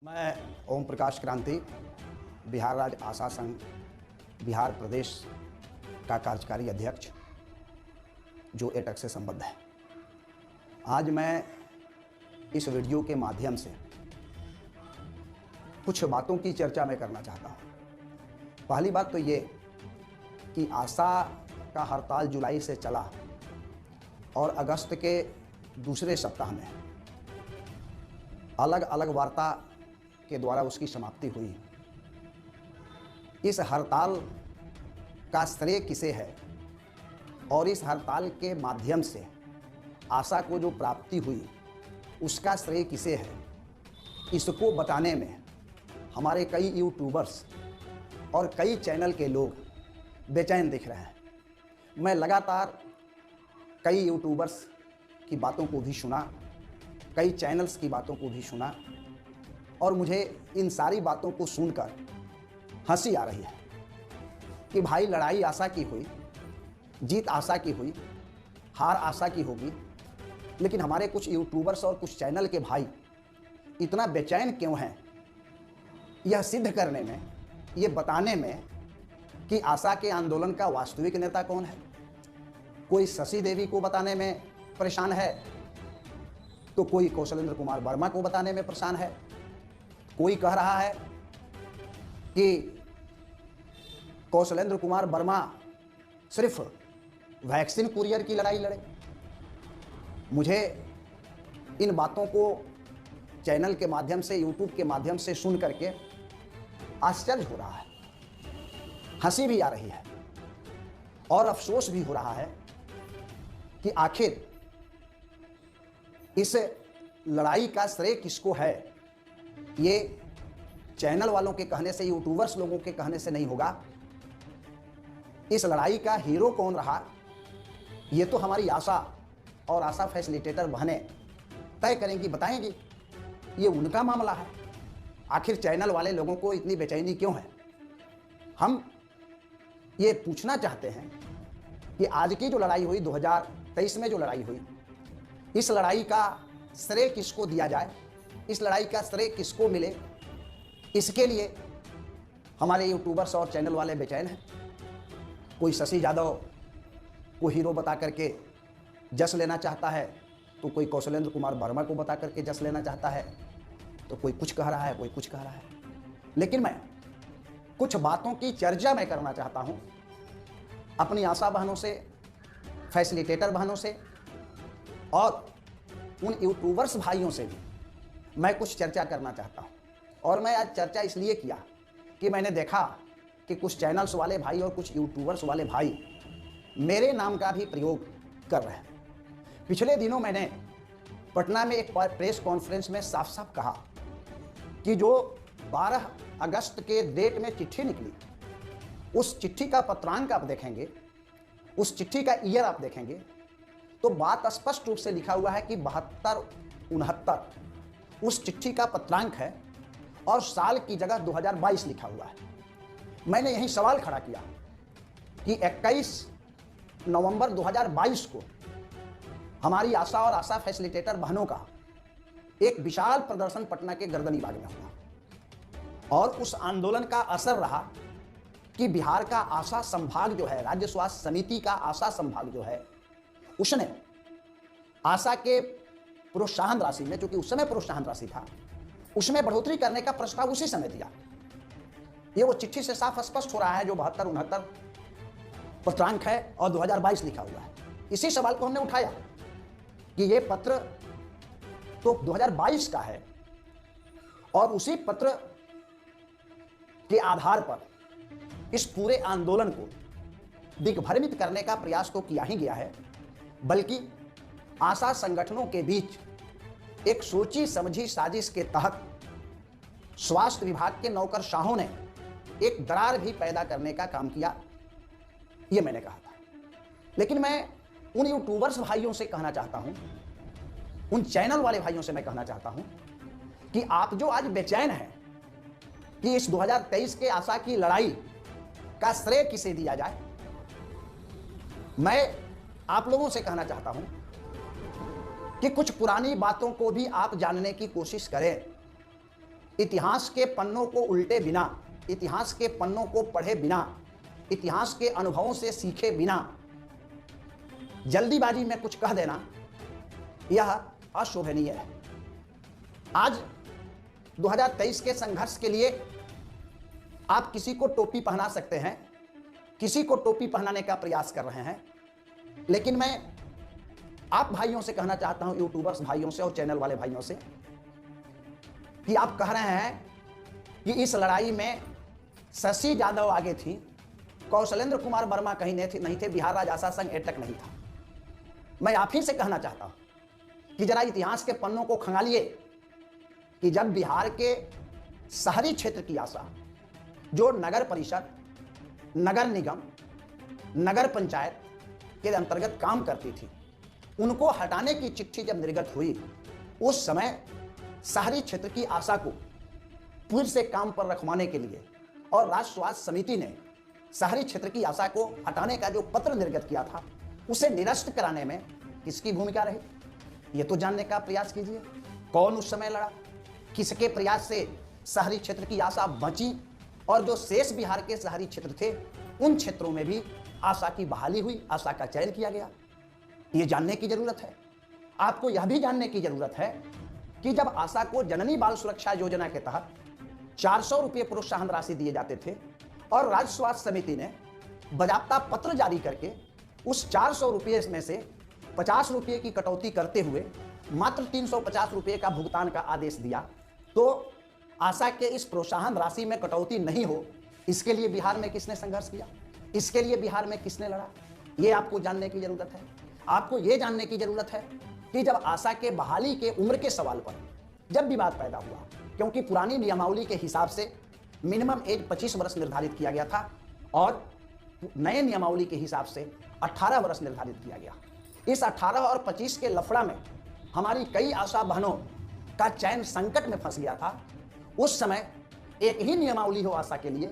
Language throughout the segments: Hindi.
मैं ओम प्रकाश क्रांति बिहार राज्य आशा संघ बिहार प्रदेश का कार्यकारी अध्यक्ष जो एटक से संबद्ध है। आज मैं इस वीडियो के माध्यम से कुछ बातों की चर्चा मैं करना चाहता हूँ। पहली बात तो ये कि आशा का हड़ताल जुलाई से चला और अगस्त के दूसरे सप्ताह में अलग अलग वार्ता के द्वारा उसकी समाप्ति हुई। इस हड़ताल का श्रेय किसे है और इस हड़ताल के माध्यम से आशा को जो प्राप्ति हुई उसका श्रेय किसे है, इसको बताने में हमारे कई यूट्यूबर्स और कई चैनल के लोग बेचैन दिख रहे हैं। मैं लगातार कई यूट्यूबर्स की बातों को भी सुना, कई चैनल्स की बातों को भी सुना और मुझे इन सारी बातों को सुनकर हंसी आ रही है कि भाई लड़ाई आशा की हुई, जीत आशा की हुई, हार आशा की होगी, लेकिन हमारे कुछ यूट्यूबर्स और कुछ चैनल के भाई इतना बेचैन क्यों हैं यह सिद्ध करने में, ये बताने में कि आशा के आंदोलन का वास्तविक नेता कौन है। कोई शशि देवी को बताने में परेशान है, तो कोई कौशलेंद्र कुमार वर्मा को बताने में परेशान है। कोई कह रहा है कि कौशलेंद्र कुमार वर्मा सिर्फ वैक्सीन कुरियर की लड़ाई लड़े। मुझे इन बातों को चैनल के माध्यम से, यूट्यूब के माध्यम से सुन करके आश्चर्य हो रहा है, हंसी भी आ रही है और अफसोस भी हो रहा है कि आखिर इस लड़ाई का श्रेय किसको है। ये चैनल वालों के कहने से, यूट्यूबर्स लोगों के कहने से नहीं होगा। इस लड़ाई का हीरो कौन रहा, ये तो हमारी आशा और आशा फैसिलिटेटर बहनें तय करेंगी, बताएंगी। ये उनका मामला है। आखिर चैनल वाले लोगों को इतनी बेचैनी क्यों है। हम ये पूछना चाहते हैं कि आज की जो लड़ाई हुई, 2023 में जो लड़ाई हुई, इस लड़ाई का श्रेय किसको दिया जाए, इस लड़ाई का श्रेय किसको मिले, इसके लिए हमारे यूट्यूबर्स और चैनल वाले बेचैन हैं। कोई शशि यादव को हीरो बता करके जश लेना चाहता है, तो कोई कौशलेंद्र कुमार वर्मा को बता करके जश लेना चाहता है, तो कोई कुछ कह रहा है, कोई कुछ कह रहा है। लेकिन मैं कुछ बातों की चर्चा मैं करना चाहता हूँ अपनी आशा बहनों से, फैसिलिटेटर बहनों से और उन यूट्यूबर्स भाइयों से भी मैं कुछ चर्चा करना चाहता हूं। और मैं आज चर्चा इसलिए किया कि मैंने देखा कि कुछ चैनल्स वाले भाई और कुछ यूट्यूबर्स वाले भाई मेरे नाम का भी प्रयोग कर रहे हैं। पिछले दिनों मैंने पटना में एक प्रेस कॉन्फ्रेंस में साफ साफ कहा कि जो 12 अगस्त के डेट में चिट्ठी निकली, उस चिट्ठी का पत्रांक आप देखेंगे, उस चिट्ठी का ईयर आप देखेंगे, तो बात स्पष्ट रूप से लिखा हुआ है कि 72-69 उस चिट्ठी का पत्रांक है और साल की जगह 2022 लिखा हुआ है। मैंने यही सवाल खड़ा किया कि 21 नवंबर 2022 को हमारी आशा और आशा फैसिलिटेटर बहनों का एक विशाल प्रदर्शन पटना के गर्दनी बाग में हुआ और उस आंदोलन का असर रहा कि बिहार का आशा संभाग जो है, राज्य स्वास्थ्य समिति का आशा संभाग जो है, उसने आशा के प्रोत्साहन राशि में, जो कि उस समय प्रोत्साहन राशि था, उसमें बढ़ोतरी करने का प्रस्ताव उसी समय दिया। ये वो चिट्ठी से साफ स्पष्ट हो रहा है जो 72-69 पत्रांक है और 2022 लिखा हुआ है। इसी सवाल को हमने उठाया कि ये पत्र तो 2022 का है और उसी पत्र के आधार पर इस पूरे आंदोलन को दिग्भ्रमित करने का प्रयास तो किया ही गया है, बल्कि आशा संगठनों के बीच एक सोची समझी साजिश के तहत स्वास्थ्य विभाग के नौकरशाहों ने एक दरार भी पैदा करने का काम किया, ये मैंने कहा था। लेकिन मैं उन यूट्यूबर्स भाइयों से कहना चाहता हूं, उन चैनल वाले भाइयों से मैं कहना चाहता हूं कि आप जो आज बेचैन हैं कि इस 2023 के आशा की लड़ाई का श्रेय किसे दिया जाए, मैं आप लोगों से कहना चाहता हूं कि कुछ पुरानी बातों को भी आप जानने की कोशिश करें इतिहास के पन्नों को उल्टे बिना, इतिहास के पन्नों को पढ़े बिना, इतिहास के अनुभवों से सीखे बिना जल्दीबाजी में कुछ कह देना यह अशोभनीय है। आज 2023 के संघर्ष के लिए आप किसी को टोपी पहना सकते हैं, किसी को टोपी पहनाने का प्रयास कर रहे हैं, लेकिन मैं आप भाइयों से कहना चाहता हूं, यूट्यूबर्स भाइयों से और चैनल वाले भाइयों से, कि आप कह रहे हैं कि इस लड़ाई में शशि यादव आगे थी, कौशलेंद्र कुमार वर्मा कहीं नहीं थे, बिहार राज्य आशा संघ एटक नहीं था। मैं आप ही से कहना चाहता हूं कि जरा इतिहास के पन्नों को खंगालिए कि जब बिहार के शहरी क्षेत्र की आशा, जो नगर परिषद, नगर निगम, नगर पंचायत के अंतर्गत काम करती थी, उनको हटाने की चिट्ठी जब निर्गत हुई, उस समय शहरी क्षेत्र की आशा को फिर से काम पर रखवाने के लिए और राज्य स्वास्थ्य समिति ने शहरी क्षेत्र की आशा को हटाने का जो पत्र निर्गत किया था, उसे निरस्त कराने में किसकी भूमिका रही, ये तो जानने का प्रयास कीजिए। कौन उस समय लड़ा, किसके प्रयास से शहरी क्षेत्र की आशा बची और जो शेष बिहार के शहरी क्षेत्र थे, उन क्षेत्रों में भी आशा की बहाली हुई, आशा का चयन किया गया। ये जानने की जरूरत है। आपको यह भी जानने की जरूरत है कि जब आशा को जननी बाल सुरक्षा योजना के तहत 400 रुपये प्रोत्साहन राशि दिए जाते थे और राज्य स्वास्थ्य समिति ने बाकायदा पत्र जारी करके उस 400 रुपये में से 50 रुपये की कटौती करते हुए मात्र 350 रुपये का भुगतान का आदेश दिया, तो आशा के इस प्रोत्साहन राशि में कटौती नहीं हो, इसके लिए बिहार में किसने संघर्ष किया, इसके लिए बिहार में किसने लड़ा, ये आपको जानने की जरूरत है। आपको ये जानने की जरूरत है कि जब आशा के बहाली के उम्र के सवाल पर जब विवाद पैदा हुआ, क्योंकि पुरानी नियमावली के हिसाब से मिनिमम एज 25 वर्ष निर्धारित किया गया था और नए नियमावली के हिसाब से 18 वर्ष निर्धारित किया गया। इस 18 और 25 के लफड़ा में हमारी कई आशा बहनों का चयन संकट में फंस गया था। उस समय एक ही नियमावली हो आशा के लिए,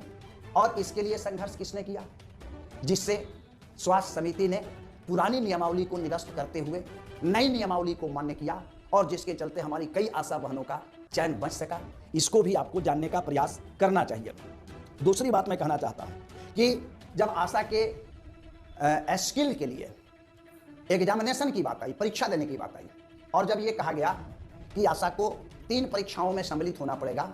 और इसके लिए संघर्ष किसने किया, जिससे स्वास्थ्य समिति ने पुरानी नियमावली को निरस्त करते हुए नई नियमावली को मान्य किया और जिसके चलते हमारी कई आशा बहनों का चयन बच सका। इसको भी आपको जानने का प्रयास करना चाहिए। दूसरी बात मैं कहना चाहता हूं कि जब आशा के स्किल के लिए एग्जामिनेशन की बात आई, परीक्षा देने की बात आई, और जब ये कहा गया कि आशा को 3 परीक्षाओं में सम्मिलित होना पड़ेगा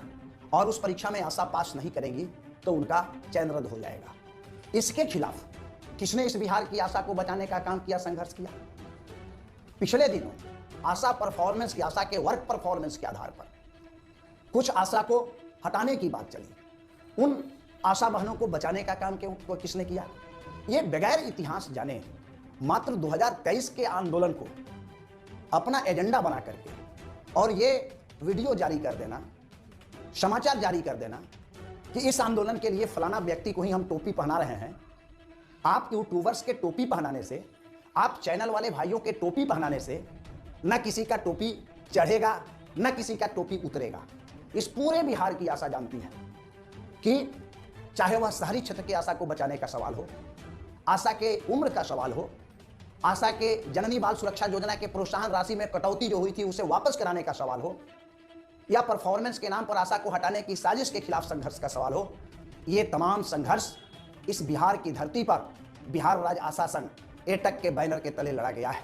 और उस परीक्षा में आशा पास नहीं करेगी तो उनका चयन रद्द हो जाएगा, इसके खिलाफ किसने इस बिहार की आशा को बचाने का काम किया, संघर्ष किया? पिछले दिनों आशा परफॉर्मेंस की, आशा के वर्क परफॉर्मेंस के आधार पर कुछ आशा को हटाने की बात चली। उन आशा बहनों को बचाने का काम क्यों किसने किया? ये बगैर इतिहास जाने मात्र 2023 के आंदोलन को अपना एजेंडा बना करके और ये वीडियो जारी कर देना, समाचार जारी कर देना कि इस आंदोलन के लिए फलाना व्यक्ति को ही हम टोपी पहना रहे हैं। आप यूट्यूबर्स के टोपी पहनाने से, आप चैनल वाले भाइयों के टोपी पहनाने से न किसी का टोपी चढ़ेगा न किसी का टोपी उतरेगा। इस पूरे बिहार की आशा जानती है कि चाहे वह शहरी क्षेत्र की आशा को बचाने का सवाल हो, आशा के उम्र का सवाल हो, आशा के जननी बाल सुरक्षा योजना के प्रोत्साहन राशि में कटौती जो हुई थी उसे वापस कराने का सवाल हो, या परफॉर्मेंस के नाम पर आशा को हटाने की साजिश के खिलाफ संघर्ष का सवाल हो, ये तमाम संघर्ष इस बिहार की धरती पर बिहार राज्य आशा संघ एटक के बैनर के तले लड़ा गया है।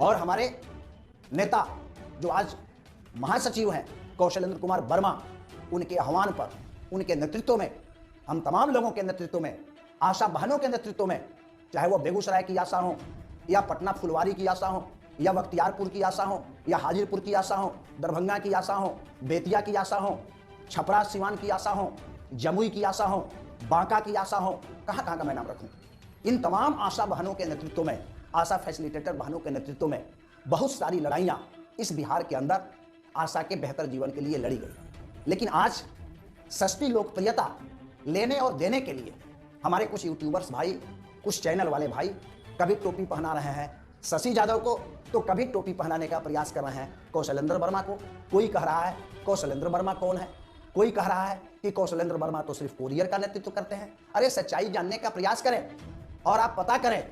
और हमारे नेता जो आज महासचिव हैं कौशलेंद्र कुमार वर्मा, उनके आह्वान पर, उनके नेतृत्व में, हम तमाम लोगों के नेतृत्व में, आशा बहनों के नेतृत्व में, चाहे वो बेगूसराय की आशा हो या पटना फुलवारी की आशा हो या बख्तियारपुर की आशा हो या हाजीपुर की आशा हो, दरभंगा की आशा हो, बेतिया की आशा हो, छपरा सिवान की आशा हो, जमुई की आशा हो, बांका की आशा हो, कहाँ कहाँ का मैं नाम रखूं, इन तमाम आशा बहनों के नेतृत्व में, आशा फैसिलिटेटर बहनों के नेतृत्व में बहुत सारी लड़ाइयाँ इस बिहार के अंदर आशा के बेहतर जीवन के लिए लड़ी गई। लेकिन आज सस्ती लोकप्रियता लेने और देने के लिए हमारे कुछ यूट्यूबर्स भाई, कुछ चैनल वाले भाई कभी टोपी पहना रहे हैं शशि यादव को, तो कभी टोपी पहनाने का प्रयास कर रहे हैं कौशलेंद्र वर्मा को। कोई कह रहा है कौशलेंद्र वर्मा कौन है, कोई कह रहा है कि कौशलेंद्र वर्मा तो सिर्फ कोरियर का नेतृत्व करते हैं। अरे सच्चाई जानने का प्रयास करें और आप पता करें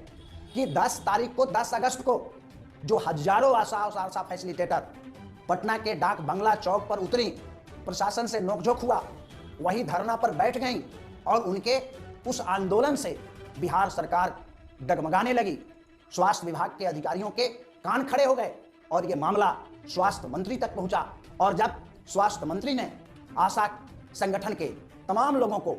कि 10 अगस्त को जो हजारों आशा फैसिलिटेटर पटना के डाक बंगला चौक पर उतरी प्रशासन से नोकझोंक हुआ वही धरना पर बैठ गई और उनके उस आंदोलन से बिहार सरकार डगमगाने लगी। स्वास्थ्य विभाग के अधिकारियों के कान खड़े हो गए और यह मामला स्वास्थ्य मंत्री तक पहुंचा। और जब स्वास्थ्य मंत्री ने आशा संगठन के तमाम लोगों को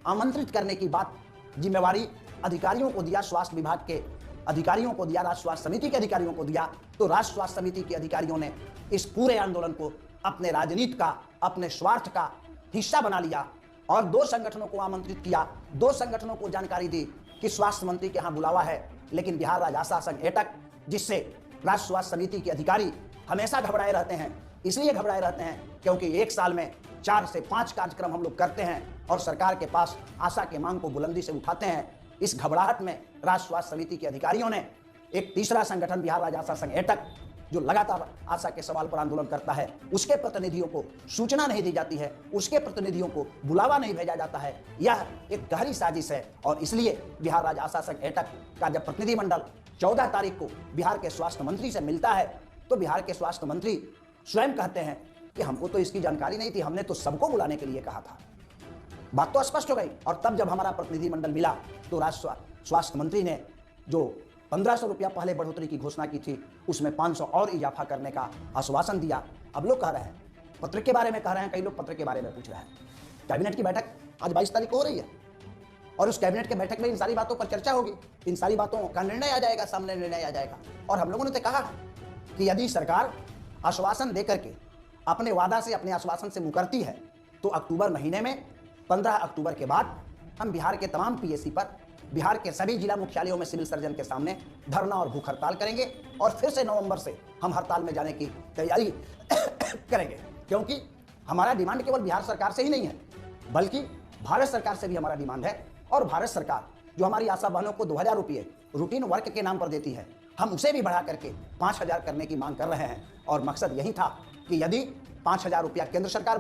आमंत्रित करने की बात जिम्मेवारी अधिकारियों को दिया, स्वास्थ्य विभाग के अधिकारियों को दिया, राष्ट्रीय स्वास्थ्य समिति के अधिकारियों को दिया, तो राष्ट्रीय स्वास्थ्य समिति के अधिकारियों ने इस पूरे आंदोलन को अपने राजनीति का, अपने स्वार्थ का हिस्सा बना लिया और 2 संगठनों को आमंत्रित किया। 2 संगठनों को जानकारी दी कि स्वास्थ्य मंत्री के यहाँ बुलावा है, लेकिन बिहार राज्य आशा संघ एटक, जिससे राष्ट्रीय स्वास्थ्य समिति के अधिकारी हमेशा घबराए रहते हैं, इसलिए घबराए रहते हैं क्योंकि एक साल में 4 से 5 कार्यक्रम हम लोग करते हैं और सरकार के पास आशा के मांग को बुलंदी से उठाते हैं। इस घबराहट में राष्ट्रीय स्वास्थ्य समिति के अधिकारियों ने एक तीसरा संगठन बिहार राज्य आशा संघ एटक, जो लगातार आशा के सवाल पर आंदोलन करता है, उसके प्रतिनिधियों को सूचना नहीं दी जाती है, उसके प्रतिनिधियों को बुलावा नहीं भेजा जाता है। यह एक गहरी साजिश है और इसलिए बिहार राज्य आशा संघ एटक का जब प्रतिनिधिमंडल 14 तारीख को बिहार के स्वास्थ्य मंत्री से मिलता है तो बिहार के स्वास्थ्य मंत्री स्वयं कहते हैं कि हमको तो इसकी जानकारी नहीं थी, हमने तो सबको बुलाने के लिए कहा था। बात तो स्पष्ट हो गई। और तब जब हमारा प्रतिनिधिमंडल मिला तो राष्ट्रीय स्वास्थ्य मंत्री ने जो 1500 रुपया पहले बढ़ोतरी की घोषणा की थी, उसमें 500 और इजाफा करने का आश्वासन दिया। अब लोग कह रहे हैं, पत्र के बारे में कह रहे हैं, कई लोग पत्र के बारे में पूछ रहे हैं। कैबिनेट की बैठक आज 22 तारीख को हो रही है और उस कैबिनेट के बैठक में इन सारी बातों पर चर्चा होगी, इन सारी बातों का निर्णय आ जाएगा, सामने निर्णय आ जाएगा। और हम लोगों ने तो कहा कि यदि सरकार आश्वासन देकर के अपने वादा से, अपने आश्वासन से मुकरती है तो अक्टूबर महीने में 15 अक्टूबर के बाद हम बिहार के तमाम पीएससी पर, बिहार के सभी जिला मुख्यालयों में सिविल सर्जन के सामने धरना और भूख हड़ताल करेंगे और फिर से नवंबर से हम हड़ताल में जाने की तैयारी करेंगे। क्योंकि हमारा डिमांड केवल बिहार सरकार से ही नहीं है, बल्कि भारत सरकार से भी हमारा डिमांड है। और भारत सरकार जो हमारी आशा बहनों को 2000 रुपये रूटीन वर्क के नाम पर देती है, हम उसे भी बढ़ा करके 5000 करने की मांग कर रहे हैं। और मकसद यही था कि यदि 5000 रुपया केंद्र सरकार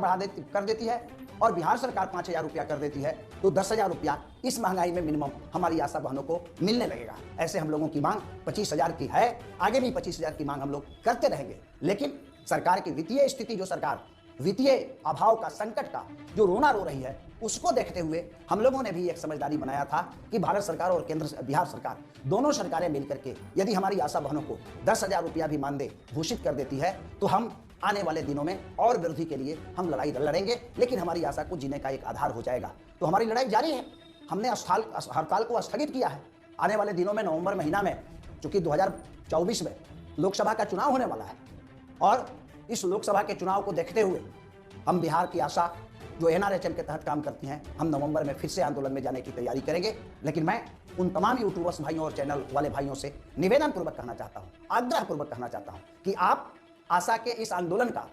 कर देती है और बिहार सरकार 5000 रुपया कर देती है तो 10,000 रुपया इस महंगाई में मिनिमम हमारी आशा बहनों को मिलने लगेगा। ऐसे हम लोगों की मांग 25,000 की है, आगे भी 25,000 की मांग हम लोग करते रहेंगे। लेकिन सरकार की वित्तीय स्थिति, जो सरकार वित्तीय अभाव का, संकट का जो रोना रो रही है, उसको देखते हुए हम लोगों ने भी एक समझदारी बनाया था कि भारत सरकार और केंद्र बिहार सरकार दोनों सरकारें मिलकर के यदि हमारी आशा बहनों को 10,000 रुपया भी मानदेय घोषित कर देती है तो हम आने वाले दिनों में और वृद्धि के लिए हम लड़ाई लड़ेंगे, लेकिन हमारी आशा को जीने का एक आधार हो जाएगा। तो हमारी लड़ाई जारी है। हमने हड़ताल को स्थगित किया है। आने वाले दिनों में नवंबर महीना में, चूंकि 2024 में लोकसभा का चुनाव होने वाला है और इस लोकसभा के चुनाव को देखते हुए हम बिहार की आशा जो NRHM के तहत काम करती हैं, हम नवंबर में फिर से आंदोलन में जाने की तैयारी करेंगे। लेकिन मैं उन तमाम यूट्यूबर्स भाइयों और चैनल वाले भाइयों से निवेदन पूर्वक कहना चाहता हूं, आग्रह पूर्वक कहना चाहता हूं कि आप आशा के इस आंदोलन का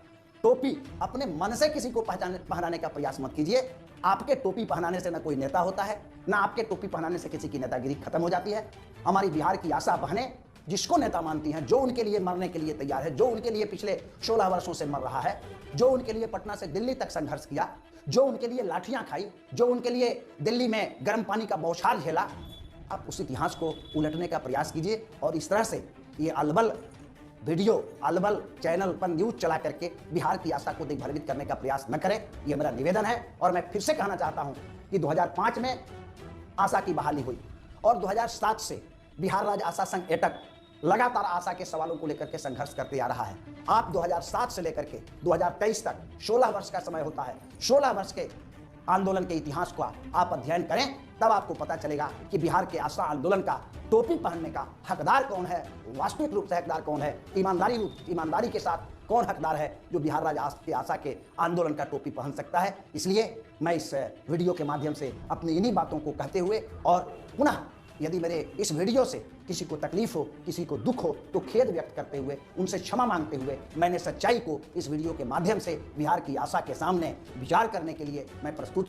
टोपी अपने मन से किसी को पहनाने का प्रयास मत कीजिए। आपके टोपी पहनाने से न कोई नेता होता है, ना आपके टोपी पहनाने से किसी की नेतागिरी खत्म हो जाती है। हमारी बिहार की आशा बहनें जिसको नेता मानती हैं, जो उनके लिए मरने के लिए तैयार है, जो उनके लिए पिछले 16 वर्षों से मर रहा है, जो उनके लिए पटना से दिल्ली तक संघर्ष किया, जो उनके लिए लाठियां खाई, जो उनके लिए दिल्ली में गर्म पानी का बौछार झेला, आप उस इतिहास को उलटने का प्रयास कीजिए। और इस तरह से ये अलबल वीडियो, अलबल चैनल पर न्यूज चला करके बिहार की आशा को दिग्भ्रमित करने का प्रयास न करें, ये मेरा निवेदन है। और मैं फिर से कहना चाहता हूं कि 2005 में आशा की बहाली हुई और 2007 से बिहार राज्य आशा संघ एटक लगातार आशा के सवालों को लेकर के संघर्ष करते आ रहा है। आप 2007 से लेकर के 2023 तक 16 वर्ष का समय होता है। 16 वर्ष के आंदोलन के इतिहास का आप अध्ययन करें, तब आपको पता चलेगा कि बिहार के आशा आंदोलन का टोपी पहनने का हकदार कौन है, वास्तविक रूप से हकदार कौन है, ईमानदारी के साथ कौन हकदार है जो बिहार राज्य आशा के आंदोलन का टोपी पहन सकता है। इसलिए मैं इस वीडियो के माध्यम से अपनी इन्हीं बातों को कहते हुए, और पुनः यदि मेरे इस वीडियो से किसी को तकलीफ हो, किसी को दुख हो, तो खेद व्यक्त करते हुए, उनसे क्षमा मांगते हुए, मैंने सच्चाई को इस वीडियो के माध्यम से बिहार की आशा के सामने विचार करने के लिए मैं प्रस्तुत